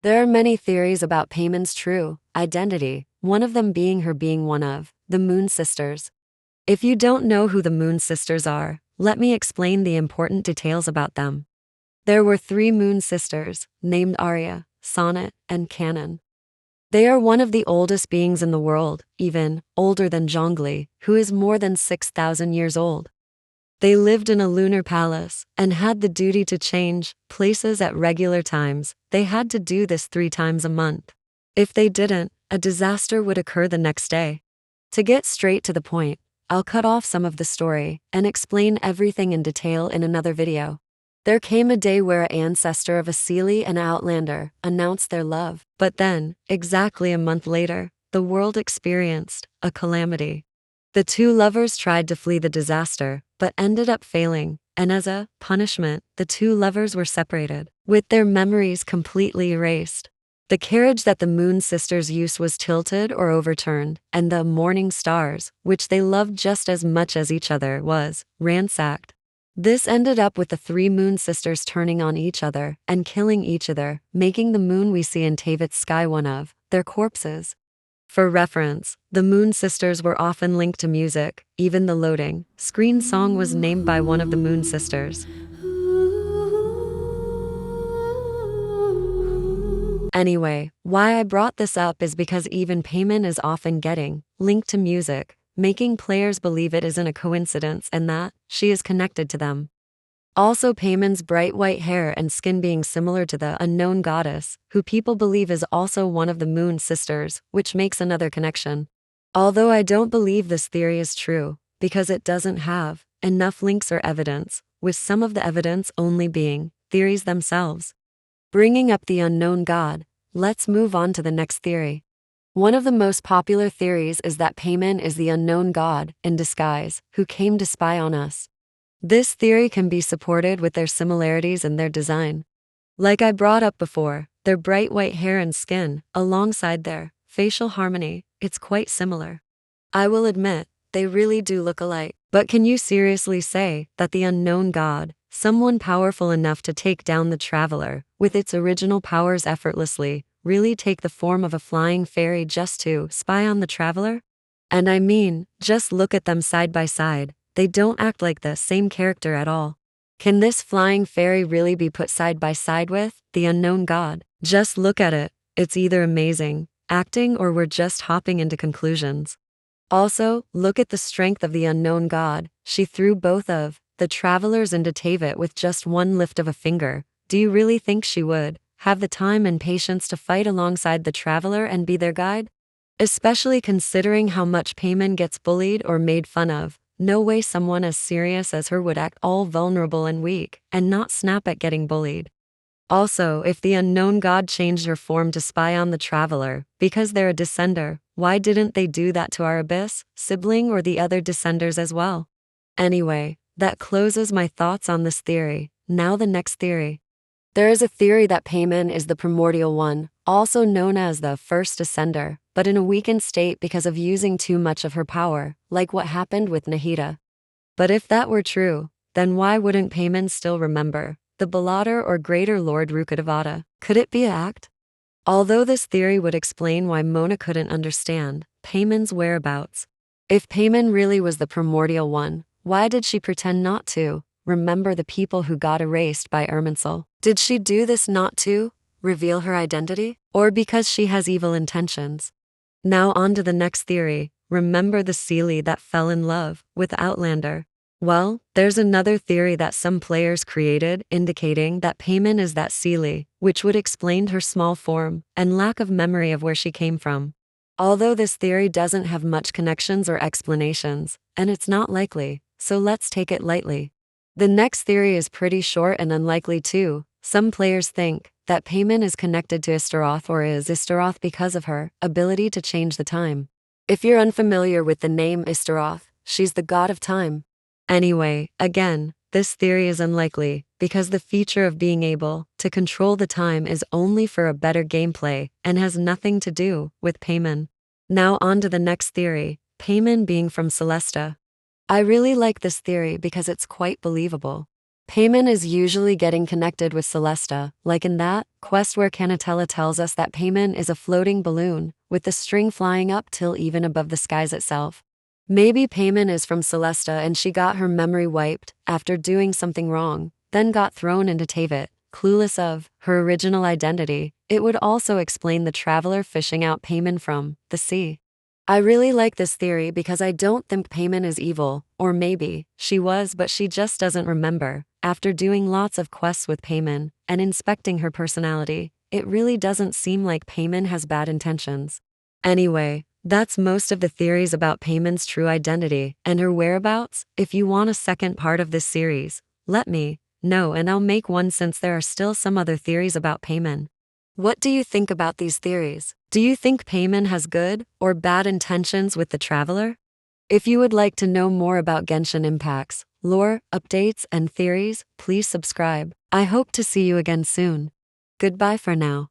There are many theories about Paimon's true identity, one of them being her being one of the Moon Sisters. If you don't know who the Moon Sisters are, let me explain the important details about them. There were three Moon Sisters, named Arya, Sonnet, and Canon. They are one of the oldest beings in the world, even older than Zhongli, who is more than 6,000 years old. They lived in a lunar palace and had the duty to change places at regular times. They had to do this 3 times a month. If they didn't, a disaster would occur the next day. To get straight to the point, I'll cut off some of the story and explain everything in detail in another video. There came a day where an ancestor of a Seelie and Outlander announced their love, but then, exactly a month later, the world experienced a calamity. The two lovers tried to flee the disaster, but ended up failing, and as a punishment, the two lovers were separated, with their memories completely erased. The carriage that the Moon Sisters used was tilted or overturned, and the morning stars, which they loved just as much as each other, was ransacked. This ended up with the three Moon Sisters turning on each other and killing each other, making the moon we see in Teyvat's sky one of their corpses. For reference, the Moon Sisters were often linked to music. Even the loading screen song was named by one of the Moon Sisters. Anyway, why I brought this up is because even Paimon is often getting linked to music, making players believe it isn't a coincidence and that she is connected to them. Also, Paimon's bright white hair and skin being similar to the unknown goddess, who people believe is also one of the Moon Sisters, which makes another connection. Although I don't believe this theory is true, because it doesn't have enough links or evidence, with some of the evidence only being theories themselves. Bringing up the unknown god, let's move on to the next theory. One of the most popular theories is that Paimon is the unknown god in disguise who came to spy on us. This theory can be supported with their similarities in their design. Like I brought up before, their bright white hair and skin, alongside their facial harmony, it's quite similar. I will admit, they really do look alike. But can you seriously say that the unknown god, someone powerful enough to take down the Traveler, with its original powers effortlessly, really take the form of a flying fairy just to spy on the Traveler? And I mean, just look at them side by side, they don't act like the same character at all. Can this flying fairy really be put side by side with the unknown god? Just look at it, it's either amazing acting or we're just hopping into conclusions. Also, look at the strength of the unknown god. She threw both of the travelers into Teyvat with just one lift of a finger. Do you really think she would have the time and patience to fight alongside the Traveler and be their guide? Especially considering how much Paimon gets bullied or made fun of. No way someone as serious as her would act all vulnerable and weak, and not snap at getting bullied. Also, if the unknown god changed her form to spy on the Traveler, because they're a descender, why didn't they do that to our Abyss sibling or the other descenders as well? Anyway, that closes my thoughts on this theory. Now the next theory. There is a theory that Paimon is the primordial one, also known as the first descender, but in a weakened state because of using too much of her power, like what happened with Nahida. But if that were true, then why wouldn't Paimon still remember the Baladar or Greater Lord Rukkhadevata? Could it be an act? Although this theory would explain why Mona couldn't understand Paimon's whereabouts. If Paimon really was the primordial one, why did she pretend not to remember the people who got erased by Irminsul? Did she do this not to reveal her identity? Or because she has evil intentions? Now on to the next theory. Remember the Seelie that fell in love with Outlander? Well, there's another theory that some players created indicating that Paimon is that Seelie, which would explain her small form and lack of memory of where she came from. Although this theory doesn't have much connections or explanations, and it's not likely, so let's take it lightly. The next theory is pretty short and unlikely too. Some players think that Paimon is connected to Istaroth or is Istaroth because of her ability to change the time. If you're unfamiliar with the name Istaroth, she's the god of time. Anyway, again, this theory is unlikely because the feature of being able to control the time is only for a better gameplay and has nothing to do with Paimon. Now on to the next theory, Paimon being from Celesta. I really like this theory because it's quite believable. Paimon is usually getting connected with Celesta, like in that quest where Canatella tells us that Paimon is a floating balloon, with the string flying up till even above the skies itself. Maybe Paimon is from Celesta and she got her memory wiped after doing something wrong, then got thrown into Teyvat, clueless of her original identity. It would also explain the traveler fishing out Paimon from the sea. I really like this theory because I don't think Paimon is evil, or maybe she was but she just doesn't remember. After doing lots of quests with Paimon and inspecting her personality, it really doesn't seem like Paimon has bad intentions. Anyway, that's most of the theories about Paimon's true identity and her whereabouts. If you want a second part of this series, let me know and I'll make one since there are still some other theories about Paimon. What do you think about these theories? Do you think Paimon has good or bad intentions with the Traveler? If you would like to know more about Genshin Impact's lore, updates, and theories, please subscribe. I hope to see you again soon. Goodbye for now.